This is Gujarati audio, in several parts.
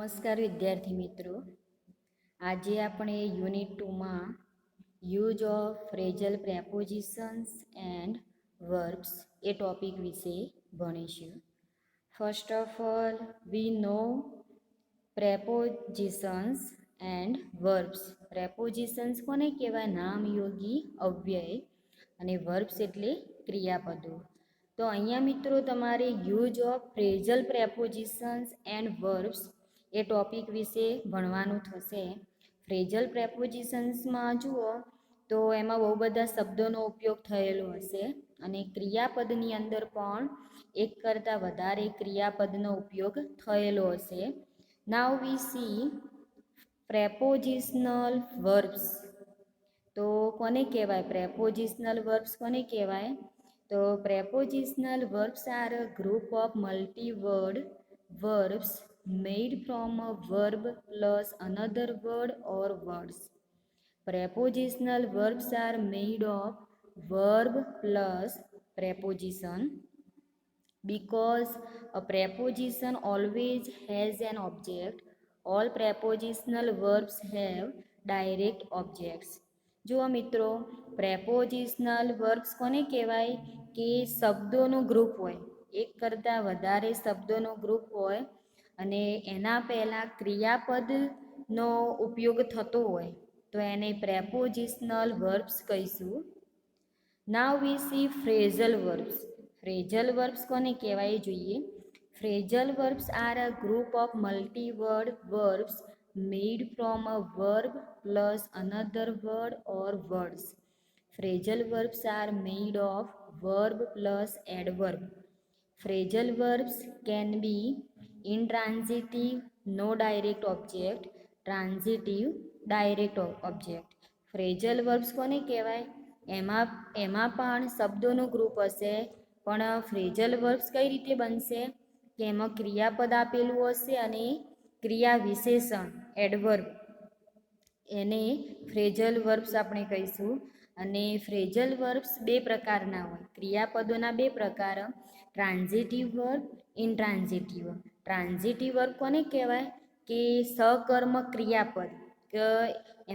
નમસ્કાર વિદ્યાર્થી મિત્રો, આજે આપણે યુનિટ 2માં use of phrasal prepositions and verbs એ ટોપિક વિશે ભણીશું. First of all we know prepositions and verbs. Prepositions કોને કહેવાય? નામયોગી અવ્યય, અને વર્બ્સ એટલે ક્રિયાપદો. તો અહીંયા મિત્રો તમારે use of phrasal prepositions and verbs એ ટોપિક વિશે ભણવાનું થશે. ફ્રેઝલ પ્રેપોઝિશન્સમાં જુઓ તો એમાં બહુ બધા શબ્દોનો ઉપયોગ થયેલો હશે, અને ક્રિયાપદની અંદર પણ એક કરતાં વધારે ક્રિયાપદનો ઉપયોગ થયેલો હશે. નાઉ વી સી પ્રેપોઝિશનલ વર્બ્સ. તો કોને કહેવાય પ્રેપોઝિશનલ વર્બ્સ? કોને કહેવાય? તો prepositional verbs are a group of multi-word verbs made from a verb plus another word or words. Prepositional verbs are made of verb plus preposition because a preposition always has an object. All prepositional verbs have direct objects. જુઓ મિત્રો, પ્રેપોઝિશનલ વર્બ્સ કોને કહેવાય? કે શબ્દોનું ગ્રુપ હોય, એક કરતાં વધારે શબ્દોનો ગ્રુપ હોય, અને એના પહેલાં ક્રિયાપદનો ઉપયોગ થતો હોય તો એને પ્રેપોઝિશનલ વર્બ્સ કહીશું. Now we see phrasal verbs. Phrasal verbs કોને કહેવાય જોઈએ? Phrasal verbs are a group of multi word verbs made from a verb plus another word or words. Phrasal verbs are made of verb plus adverb. Phrasal verbs can be intransitive, no direct object, transitive, direct object. Phrasal verbs કોને કહેવાય? એમાં પણ શબ્દોનું ગ્રુપ હશે, પણ ફ્રેઝલ વર્બ્સ કઈ રીતે બનશે? કે એમાં ક્રિયાપદ આપેલું હશે અને ક્રિયા વિશેષણ એડવર્બ, એને ફ્રેઝલ વર્બ્સ આપણે કહીશું. અને ફ્રેઝલ વર્બ્સ બે પ્રકારના હોય, ક્રિયાપદોના બે પ્રકાર, ટ્રાન્ઝિટિવ વર્બ, ઇન્ટ્રાન્ઝિટિવ. ટ્રાન્ઝિટિવ વર્બ કોને કહેવાય? કે સકર્મ ક્રિયાપદ, કે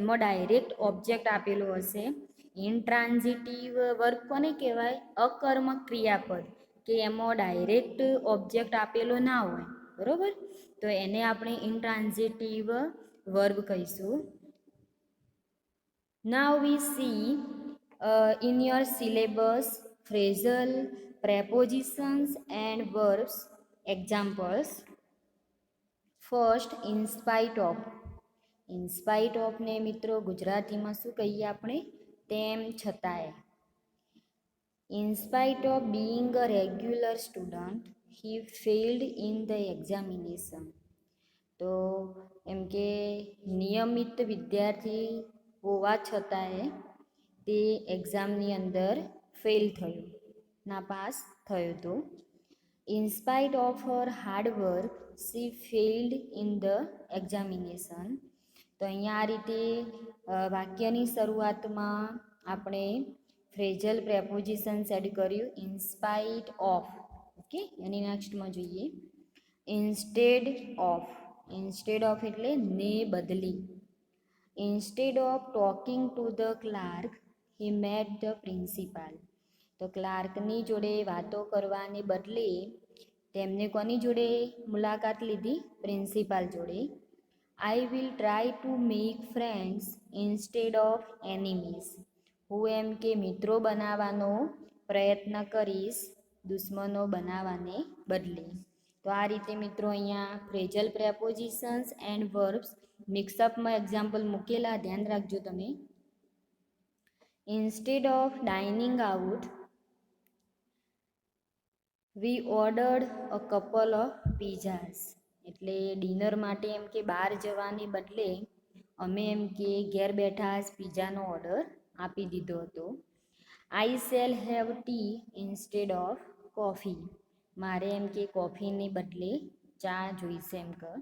એમાં ડાયરેક્ટ ઓબ્જેક્ટ આપેલો હશે. ઇન્ટ્રાન્ઝિટિવ વર્બ કોને કહેવાય? અકર્મક ક્રિયાપદ, કે એમાં ડાયરેક્ટ ઓબ્જેક્ટ આપેલો ના હોય, બરાબર? તો એને આપણે ઇન્ટ્રાન્ઝિટિવ વર્બ કહીશું. Now we see in your syllabus phrasal prepositions and verbs examples. First, in spite of. In spite of ને મિત્રો ગુજરાતીમાં શું કહીએ આપણે? તેમ છતાંય. In spite of being a regular student, he failed in the examination. તો એમ કે નિયમિત વિદ્યાર્થી હોવા છતાંય તે એક્ઝામની અંદર ફેલ થયો, નાપાસ થયો હતો. In spite of her hard work she failed in the examination. તો અહીંયા આ રીતે વાક્યની શરૂઆતમાં આપણે ફ્રેઝલ પ્રેપોઝિશન્સ એડ કર્યું, ઇન સ્પાઇટ ઓફ. ઓકે, એની નેક્સ્ટમાં જોઈએ ઇન્સ્ટેડ ઓફ. ઇન્સ્ટેડ ઓફ એટલે ને બદલી. Instead of talking to the clerk he met the principal. તો ક્લાર્કની જોડે વાતો કરવાને બદલે તેમને કોની જોડે મુલાકાત લીધી? પ્રિન્સિપાલ જોડે. I will try to make friends instead of enemies. હું એમ કે મિત્રો બનાવવાનો પ્રયત્ન કરીશ, દુશ્મનો બનાવવાને બદલે. તો આ રીતે મિત્રો અહીંયા ફ્રેઝલ પ્રેપોઝિશન્સ એન્ડ વર્બ્સ મિક્સઅપમાં એક્ઝામ્પલ મૂકેલા, ધ્યાન રાખજો તમે. Instead of dining out we ordered a couple of pizzas. એટલે ડિનર માટે એમ કે બહાર જવાને બદલે અમે એમ કે ઘેર બેઠા જ પિઝાનો ઓર્ડર આપી દીધો હતો. I shall have tea instead of coffee. મારે એમ કે કોફીને બદલે ચા જોઈશે એમ કે.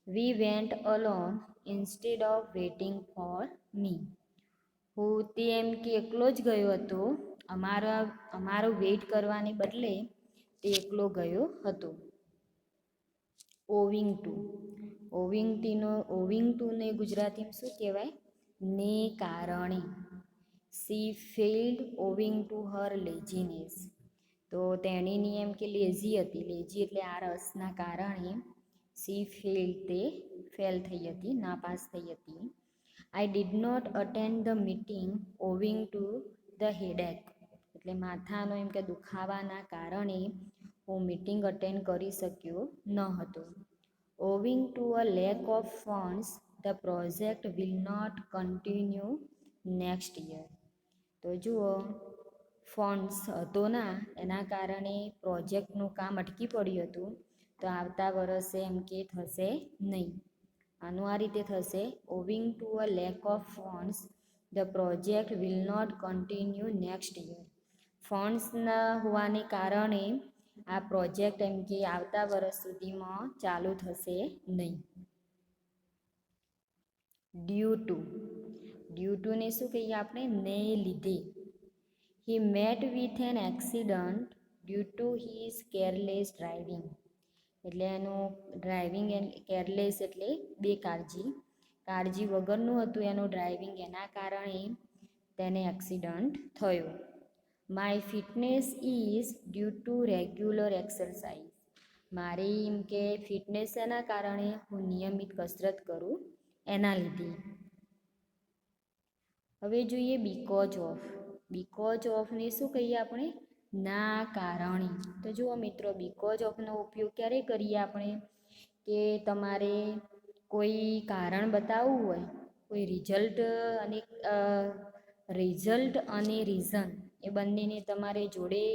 We went alone instead of waiting for me. હું તે એમ કે એકલો જ ગયો હતો, અમારો વેઇટ કરવાને બદલે તે એકલો ગયો હતો. Owing two. ઓવિંગ ટુને ગુજરાતીમાં શું કહેવાય? ને કારણે. C failed owing to her laziness. તો તેણીની એમ કે લેઝી હતી, લેઝી એટલે આળસના કારણે સી ફેલ્ડ તે ફેલ થઈ હતી, નાપાસ થઈ હતી. I did not attend the meeting owing to the headache. એટલે માથાનો એમ કે દુખાવાના કારણે હું મીટિંગ અટેન્ડ કરી શક્યો ન હતો. Owing to a lack of funds the project will not continue next year. તો જુઓ, ફંડ્સ હતો ના એના કારણે પ્રોજેક્ટનું કામ અટકી પડ્યું હતું, તો આવતા વર્ષે એમ કે થશે નહીં. આનું આ રીતે થશે, owing to a lack of funds the project will not continue next year. Funds ના હોવાને કારણે આ પ્રોજેક્ટ એમ કે આવતા વર્ષ સુધીમાં ચાલુ થશે નહીં. ડ્યુ ટુને શું કહીએ આપણે? ને લીધે. He met with an accident due to his careless driving. એટલે એનું ડ્રાઇવિંગ કેરલેસ એટલે કાળજી વગરનું હતું એનું ડ્રાઇવિંગ, એના કારણે તેને એક્સિડન્ટ થયો. My fitness is due to regular exercise. મારી એમ કે ફિટનેસ એના કારણે હું નિયમિત કસરત કરું એના લીધે. હવે જોઈએ બીકોઝ ઓફને શું કહીએ આપણે? ના કારણે. તો જુઓ મિત્રો, બીકોઝ ઓફનો ઉપયોગ ક્યારે કરીએ આપણે? કે તમારે કોઈ કારણ બતાવવું હોય, કોઈ રિઝલ્ટ અને રીઝન એ બંનેને તમારે જોડે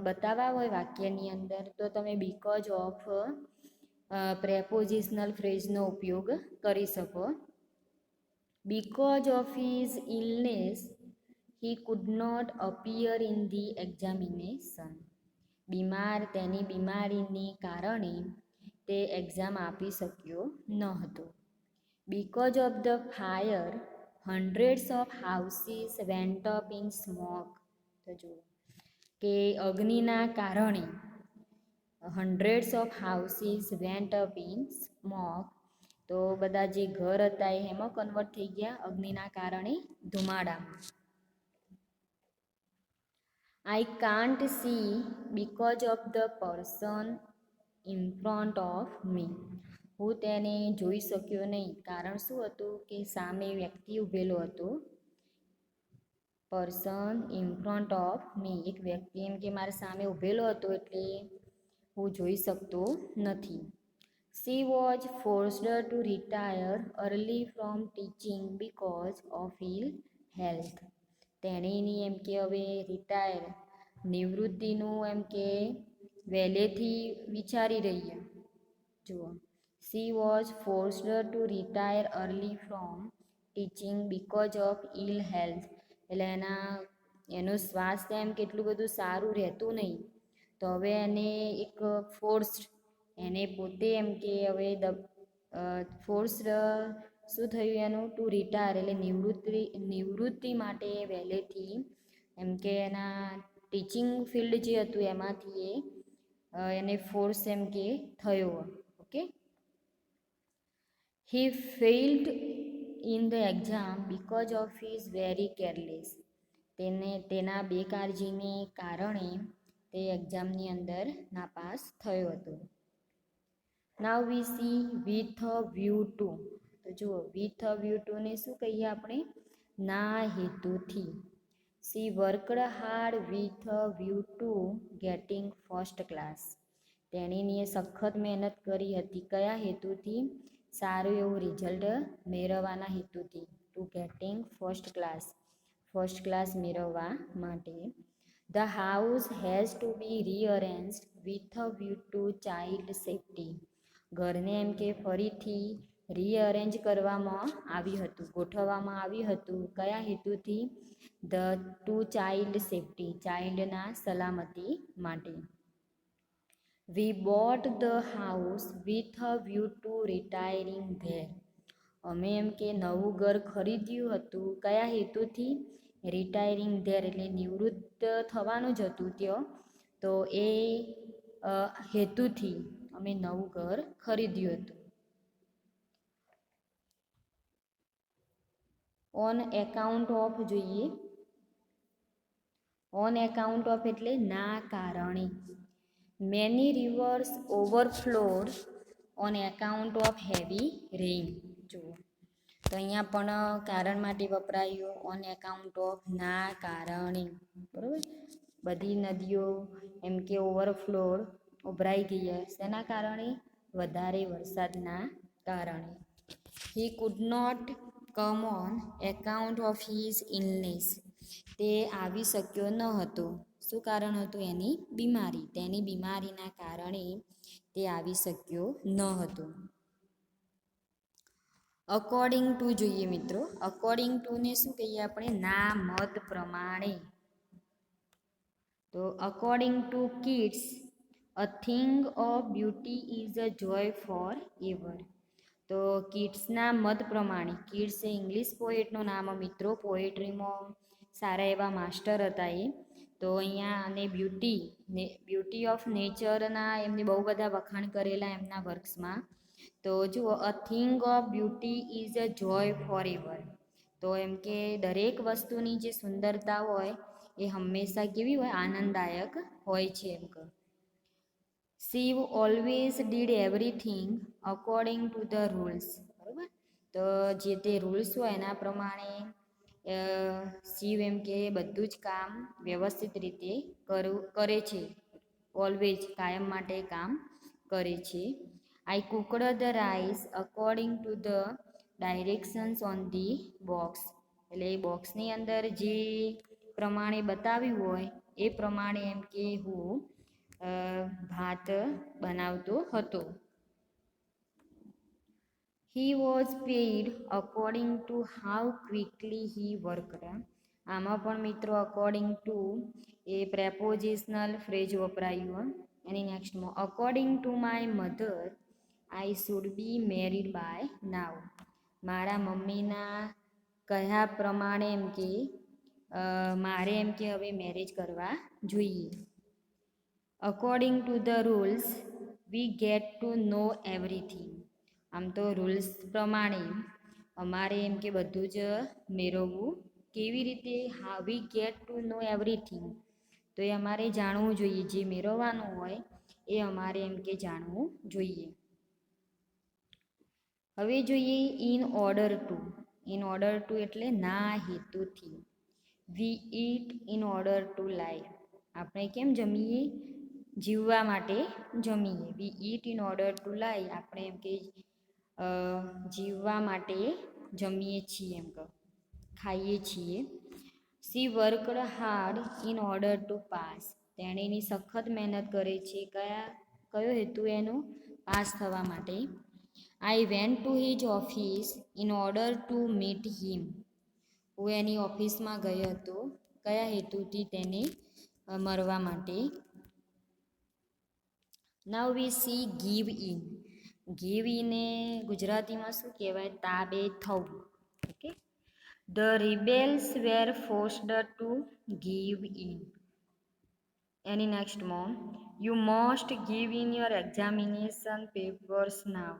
બતાવવા હોય વાક્યની અંદર, તો તમે બીકોઝ ઓફ પ્રેપોઝિશનલ ફ્રેઝનો ઉપયોગ કરી શકો. Because of his illness, he could not appear in the examination. તેની બીમારીને કારણે તે એક્ઝામ આપી શક્યો ન હતો. Because of the fire, hundreds of houses went up in smoke. તો જુઓ કે અગ્નિના કારણે hundreds of houses went up in smoke. તો બધા જે ઘર હતા એ એમાં કન્વર્ટ થઈ ગયા અગ્નિના કારણે ધુમાડામાં. I can't see because of the person in front of me. હું તેને જોઈ શક્યો નહીં, કારણ શું હતું? કે સામે વ્યક્તિ ઊભેલો હતો. પર્સન ઇન ફ્રન્ટ ઓફ મી, એક વ્યક્તિ એમ કે મારા સામે ઊભેલો હતો એટલે હું જોઈ શકતો નથી. She was forced to retire early from teaching because of ill health. તેણીની એમ કે હવે નિવૃત્તિનું એમ કે વહેલેથી વિચારી રહી. જુઓ, She was forced to retire early from teaching because of ill health. એટલે એનું સ્વાસ્થ્ય એમ કેટલું બધું સારું રહેતું નહીં, તો હવે એને એક એને પોતે એમ કે હવે ફોર્સ્ડ શું થયું એનું? ટુ રિટાયર એટલે નિવૃત્તિ માટે વહેલેથી એમ કે એના ટીચિંગ ફિલ્ડ જે હતું એમાંથી એને ફોર્સ એમ કે થયો. Okay. He failed in the exam because of his very careless. તેના બેકાળજીને કારણે તે એક્ઝામની અંદર નાપાસ થયો હતો. Now we see with a view to. તો જુઓ, વિથ અ વ્યૂ ટુને શું કહીએ આપણે? ના હેતુથી. She worked hard with a view to getting first class. તેણીએ સખત મહેનત કરી હતી. કયા હેતુથી? સારું એવું રિઝલ્ટ મેળવવાના હેતુથી. ટુ ગેટિંગ ફર્સ્ટ ક્લાસ મેળવવા માટે. The house has to be rearranged with a view to child safety. ઘરને એમ કે ફરીથી રીઅરેન્જ કરવામાં આવ્યું હતું, ગોઠવવામાં આવ્યું હતું. કયા હેતુથી? ટુ ચાઇલ્ડ સેફ્ટી, ચાઇલ્ડના સલામતી માટે. We bought the house with a view to retiring there. અમે એમ કે નવું ઘર ખરીદ્યું હતું. કયા હેતુથી? રિટાયરિંગ ધેર એટલે નિવૃત્ત થવાનું જ હતું ત્યાં, તો એ હેતુથી અમે નવું ઘર ખરીદ્યું હતું. ઓન એકાઉન્ટ ઓફ જોઈએ. ઓન એકાઉન્ટ ઓફ એટલે ના કારણે. Many rivers overflowed on account of heavy rain. જુઓ તો અહીંયા પણ કારણ માટે વપરાયું ઓન એકાઉન્ટ ઓફ ના કારણે. બરાબર, બધી નદીઓ એમ કે ઓવરફ્લોડ ઉભરાઈ ગઈ શેના કારણે? વધારે વરસાદના કારણે. He could not come on account of his illness. તે આવી શક્યો ન હતો. શું કારણ હતું? એની બીમારી. તેની બીમારીના કારણે તે આવી શક્યો ન હતો. અકોર્ડિંગ ટુ જોઈએ મિત્રો. અકોર્ડિંગ ટુને શું કહીએ આપણે? ના મત પ્રમાણે. તો according to kids a thing of beauty is a joy forever. તો કિડ્સના મત પ્રમાણે, કિડ્સ એ ઇંગ્લિશ પોએટનું નામ મિત્રો. પોએટ્રીમાં સારા એવા માસ્ટર હતા એ. તો અહીંયા અને બ્યુટી ઓફ નેચરના એમને બહુ બધા વખાણ કરેલા એમના વર્ક્સમાં. તો જુઓ, a thing of beauty is a joy forever. તો એમ કે દરેક વસ્તુની જે સુંદરતા હોય એ હંમેશા કેવી હોય? આનંદદાયક હોય છે એમ કહે. Shiv always did everything according to the rules. બરાબર, તો જે તે રૂલ્સ હોય એના પ્રમાણે શિવ એમ કે બધું જ કામ વ્યવસ્થિત રીતે કરે છે. ઓલવેઝ કાયમ માટે કામ કરે છે. I cooked the rice according to the directions on the box. એટલે બોક્સની અંદર જે પ્રમાણે બતાવ્યું હોય એ પ્રમાણે એમ કે હું ભાત બનાવતો હતો. He was paid according to how quickly he worked. આમાં પણ મિત્રો અકોર્ડિંગ ટુ એ પ્રેપોઝિશનલ ફ્રેઝ વપરાયું. એની નેક્સ્ટમાં according to my mother I should be married by now. મારા મમ્મીના કહ્યા પ્રમાણે એમ કે મારે એમ કે હવે મેરેજ કરવા જોઈએ. According to the rules we get to know everything. આમ તો રૂલ્સ પ્રમાણે અમારે એમ કે બધું જ મેળવવું. કેવી રીતે? હા, we get to know everything. તો એ અમારે જાણવું જોઈએ. જે મેળવવાનું હોય એ અમારે એમ કે જાણવું જોઈએ. હવે જોઈએ in order to. In order to એટલે ના હેતુથી. વી ઈટ ઇન ઓર્ડર ટુ લાઈવ. આપણે કેમ જમીએ? જીવવા માટે જમીએ. વી ઈટ ઇન ઓર્ડર ટુ લાઈવ. આપણે એમ કે જીવવા માટે જમીએ છીએ એમ કહો, ખાઈએ છીએ. C worked hard in order to pass. તેણીની સખત મહેનત કરે છે. કયો હેતુ એનો? પાસ થવા માટે. I went to his office in order to meet him. હું એની ઓફિસમાં ગયો હતો. કયા હેતુથી? તેને મળવા માટે. Now we see give in. Give in એ ગુજરાતીમાં શું કહેવાય? તાબે થવું. Okay. The rebels were forced to give in. એની નેક્સ્ટમાં you must give in your examination papers now.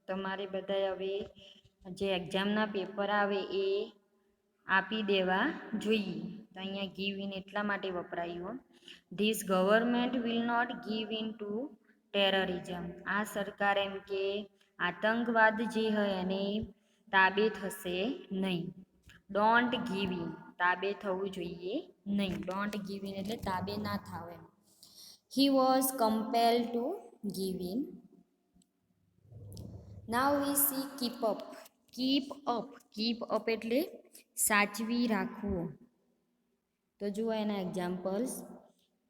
તમારે બધા હવે જે એક્ઝામના પેપર આવે એ આપી દેવા જોઈએ. તો અહીંયા ગીવ ઇન એટલા માટે વપરાયું. This government will not give in to terrorism. આ સરકાર એમ કે આતંકવાદ જે હોય એને તાબે થશે નહીં. Don't give in. તાબે થવું જોઈએ નહીં. ડોન્ટ ગીવ ઇન એટલે તાબે ના થાવ એમ. He was compel to give in. Now we see keep up. Keep up. Keep up એટલે સાચવી રાખવું. તો જુઓ એના એક્ઝામ્પલ્સ.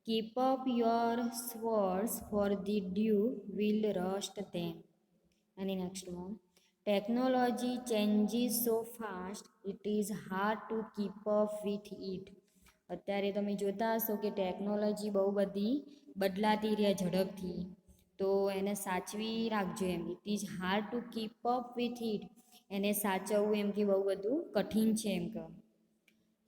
Keep up your swords for the dew will rust them. એની next one technology changes so fast it is hard to keep up with it. અત્યારે તમે જોતા હશો કે ટેકનોલોજી બહુ બધી બદલાતી રહે ઝડપથી. તો એને સાચવી રાખજો એમ. It is hard to keep up with it. એને સાચવવું એમ કે બહુ બધું કઠિન છે એમ કહો.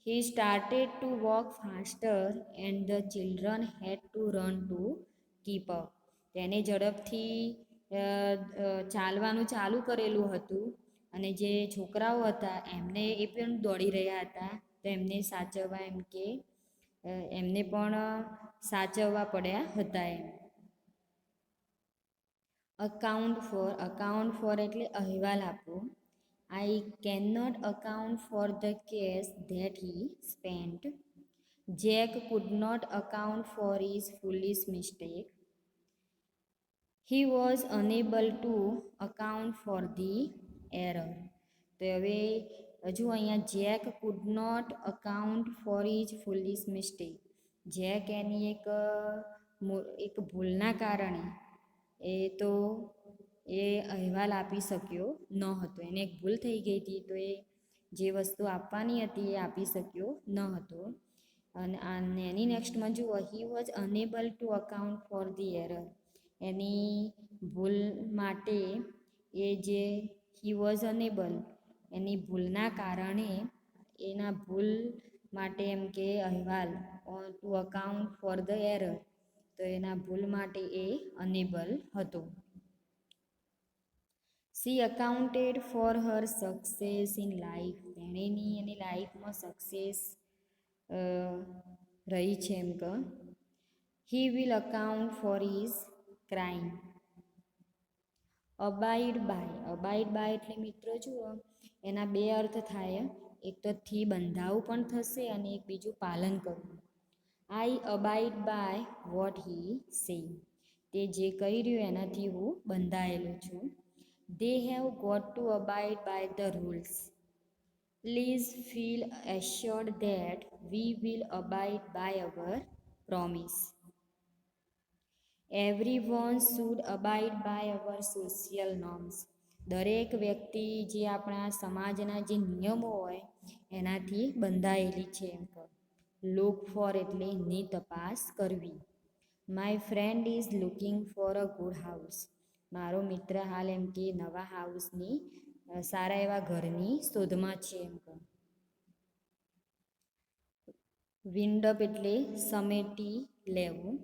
He started to walk faster and the children had to run to keep up. તેને ઝડપથી ચાલવાનું ચાલુ કરેલું હતું અને જે છોકરાઓ હતા એમને એ પણ દોડી રહ્યા હતા, તો એમને સાચવવા એમ કે એમને પણ સાચવવા પડ્યા હતા એમ. અકાઉન્ટ ફોર એટલે અહેવાલ આપવો. I can not account for the cash that he spent. Jack could not account for his foolish mistake. He was unable to account for the error. તો હવે હજુ અહીંયા Jack could not account for his foolish mistake. Jack એની એક ભૂલના કારણે એ અહેવાલ આપી શક્યો ન હતો. એને એક ભૂલ થઈ ગઈ હતી, તો એ જે વસ્તુ આપવાની હતી એ આપી શક્યો ન હતો. અને એની નેક્સ્ટમાં જુઓ, he was unable to account for the error. એની ભૂલ માટે હી વોઝ અનેબલ, એની ભૂલના કારણે એના ભૂલ માટે એમ કે અહેવાલ to account for the error, તો એના ભૂલ માટે એ અનેબલ હતો. She accounted for her success in life. તેણીની એની લાઈફમાં સક્સેસ રહી છે એમ કે. He will account for his crime. Abide by એટલે મિત્રો જુઓ એના બે અર્થ થાય. એક તો થી બંધાવું પણ થશે અને એક બીજું પાલન કરવું. આઈ અબાઈડ બાય વોટ હી સે. તે જે કહી રહ્યું એનાથી હું બંધાયેલો છું. They have got to abide by the rules. Please feel assured that we will abide by our promise. Everyone should abide by our social norms. દરેક વ્યક્તિ જે આપણા સમાજના જે નિયમો હોય એનાથી બંધાયેલી છે એમ કહો. લુક ફોર એટલે ની તપાસ કરવી. My friend is looking for a good house. મારો મિત્ર હાલ એમ કે નવા હાઉસની સારા એવા ઘરની શોધમાં છે એમ કહો. વિન્ડ અપ એટલે સમેટી લેવું.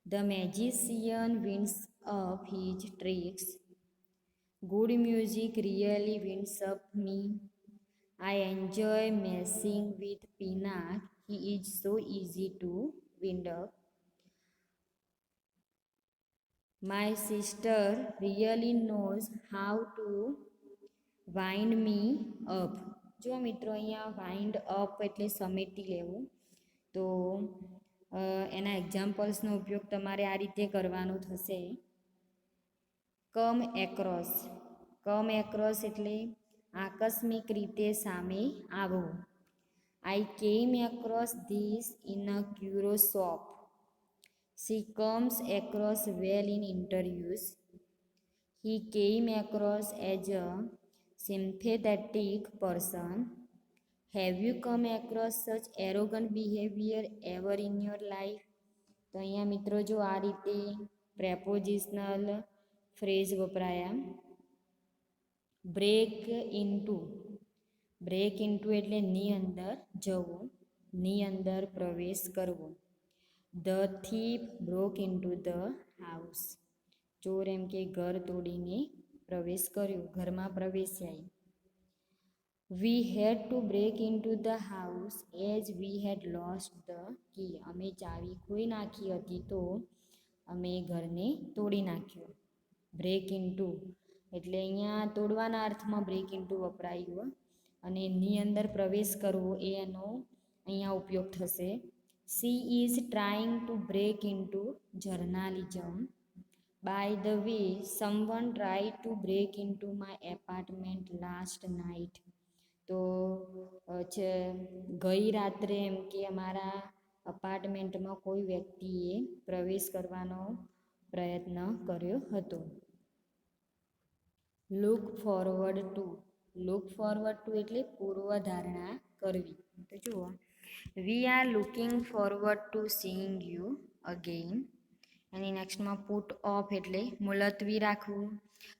The magician winds up his tricks. Good music really winds up me. I enjoy messing with peanut. He is so easy to wind up. My sister really knows how to wind me up. જો મિત્રો અહીંયા વાઇન્ડ અપ એટલે સમેટી લેવું. તો એના એક્ઝામ્પલ્સનો ઉપયોગ તમારે આ રીતે કરવાનો થશે. કમ એક્રોસ એટલે આકસ્મિક રીતે સામે આવવું. I came across this in a curious shop. She comes across well in interviews. He came across as a sympathetic person. Have you come across such arrogant behavior ever in your life? તો અહીંયા મિત્રો જો આ રીતે પ્રેપોઝિશનલ ફ્રેઝ વપરાયા. બ્રેક ઇન્ટુ એટલે ની અંદર જવું, ની અંદર પ્રવેશ કરવો. The thief broke into the house. ચોર એમ કે ઘર તોડીને પ્રવેશ કર્યો, ઘરમાં પ્રવેશ્યા. We had to break into the house as we had lost the key. અમે ચાવી ખોઈ નાખી હતી તો અમે ઘરને તોડી નાખ્યો. બ્રેક ઇન્ટુ એટલે અહીંયા તોડવાના અર્થમાં બ્રેક ઇન્ટુ વપરાયું, અને ની અંદર પ્રવેશ કરવો એ એનો અહીંયા ઉપયોગ થશે. She is trying to break into journalism. By the way, someone tried to break into my apartment last night. તો ગઈ રાત્રે એમ કે અમારા અપાર્ટમેન્ટમાં કોઈ વ્યક્તિએ પ્રવેશ કરવાનો પ્રયત્ન કર્યો હતો. લુક ફોરવર્ડ ટુ એટલે પૂર્વધારણા કરવી. તો જુઓ, we are looking forward to seeing you again. એની નેક્સ્ટમાં પુટ ઓફ એટલે મુલતવી રાખવું.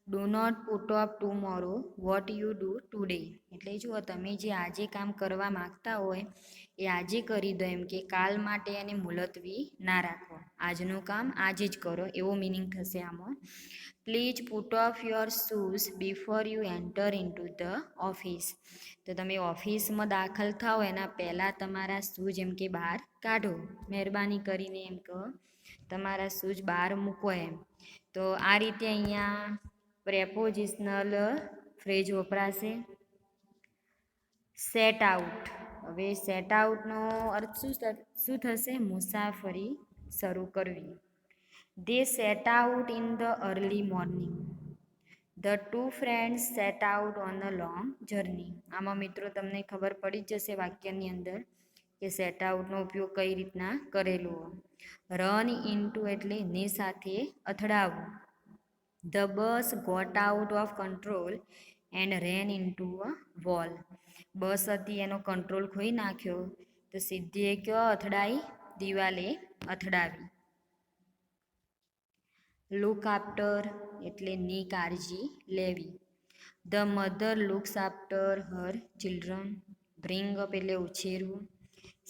Do not put off tomorrow what you do today. એટલે જુઓ, તમે જે આજે કામ કરવા માગતા હોય એ આજે કરી દો, એમ કે કાલ માટે એને મુલતવી ના રાખો. આજનું કામ આજે જ કરો એવો મિનિંગ થશે આમાં. Please put of your shoes before you enter into the office. તો તમે ઓફિસમાં દાખલ થાઓ એના પહેલાં તમારા શૂઝ એમ કે બહાર કાઢો. મહેરબાની કરીને એમ કહો તમારા શૂઝ બહાર મૂકો એમ. તો આ રીતે અહીંયા પ્રેપોઝિશનલ ફ્રેઝ વપરાશે. Set out. હવે સેટ આઉટનો અર્થ શું થશે? મુસાફરી શરૂ કરવી. They set out in the early morning. The two friends set out on a long journey. આમાં મિત્રો તમને ખબર પડી જ જશે વાક્યની અંદર કે સેટ આઉટનો ઉપયોગ કઈ રીતના કરેલો. રન ઇનટુ એટલે ને સાથે અથડાવવું. The bus got out of control and ran into a wall. Bus હતી એનો કંટ્રોલ ખોઈ નાખ્યો તો સીધી કયો અથડાઈ? દિવાલે અથડાવી. લુક આફ્ટર એટલે ની કાળજી લેવી. The mother looks after her children. Bring up એટલે ઉછેરવું.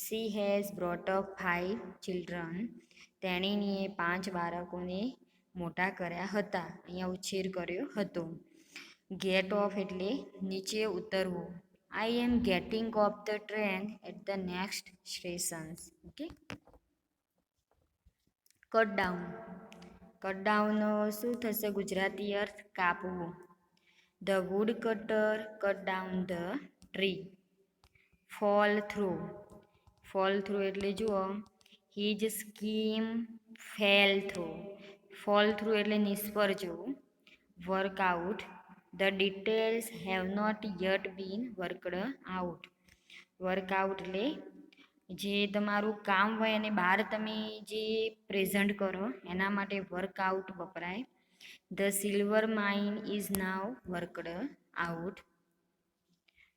She has brought up 5 children. તેણીએ 5 બાળકોને મોટા કર્યા હતા. અહીંયા ઉછેર કર્યો હતો. ગેટ ઓફ એટલે નીચે ઉતરવું. I am getting off the train at the next stations. Okay. Cut down. Cut ડાઉનનો શું થશે ગુજરાતી અર્થ? કાપવું. The wood cutter cut down the tree. Fall through. Fall through એટલે જુઓ his scheme fell through. Fall through એટલે નિષ્ફળ જવું. Work out. The details have not yet been worked out. Work out એટલે જે તમારું કામ હોય અને બહાર તમે જે પ્રેઝન્ટ કરો એના માટે વર્કઆઉટ વપરાય. The silver mine is now worked out.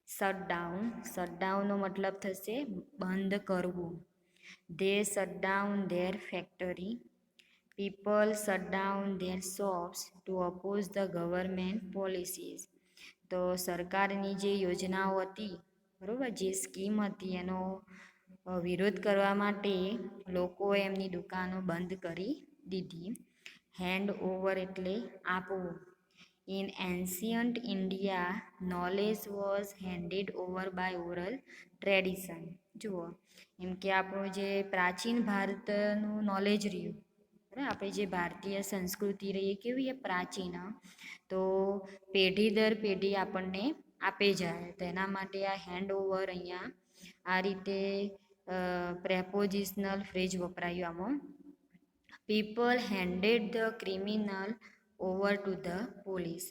Shut down. શટડાઉનનો મતલબ થશે બંધ કરવું. They shut down their factory. People shut down their shops to oppose the government policies. તો સરકારની જે યોજનાઓ હતી બરાબર, જે સ્કીમ હતી એનો વિરોધ કરવા માટે લોકોએ એમની દુકાનો બંધ કરી દીધી. હેન્ડ ઓવર એટલે આપવું. In ancient India knowledge was handed over by oral tradition. જુઓ એમ કે આપણું જે પ્રાચીન ભારતનું નોલેજ રહ્યું બરાબર, આપણી જે ભારતીય સંસ્કૃતિ રહી કેવી એ પ્રાચીન, તો પેઢી દર પેઢી આપણને આપે જાય. તો એના માટે આ હેન્ડ ઓવર અહીંયા આ રીતે પ્રેપોઝિશનલ ફ્રેઝ વપરાયું આમાં. People handed the criminal over to the police.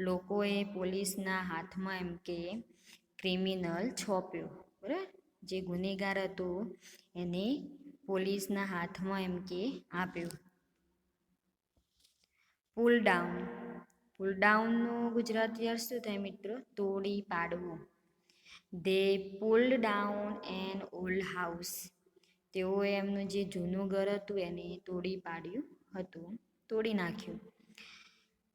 લોકોએ પોલીસના હાથમાં એમ કે ક્રિમિનલ છોપ્યો. બરાબર, જે ગુનેગાર હતો એને પોલીસના હાથમાં એમ કે આપ્યો. Pull down. પુલ ડાઉનનો ગુજરાતી અર્થ શું થાય મિત્રો? તોડી પાડવું. They pulled down an old house. તેઓએ એમનું જે જૂનું ઘર હતું એને તોડી પાડ્યું હતું, તોડી નાખ્યું.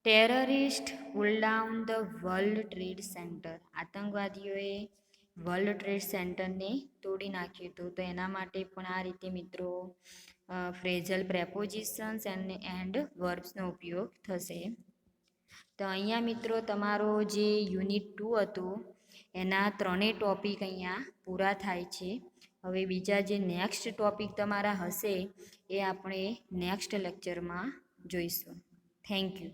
Terrorist pull down the world trade centre. આતંકવાદીઓએ વર્લ્ડ ટ્રેડ સેન્ટરને તોડી નાખ્યું હતું. તો એના માટે પણ આ રીતે મિત્રો ફ્રેઝલ પ્રેપોઝિશન્સ એન્ડ વર્બ્સનો ઉપયોગ થશે. તો અહીંયા મિત્રો તમારો જે યુનિટ 2 હતું એના 3 ટોપિક અહીંયા પૂરા થાય છે. હવે બીજા જે નેક્સ્ટ ટોપિક તમારા હશે એ આપણે નેક્સ્ટ લેક્ચરમાં જોઈશું. Thank you.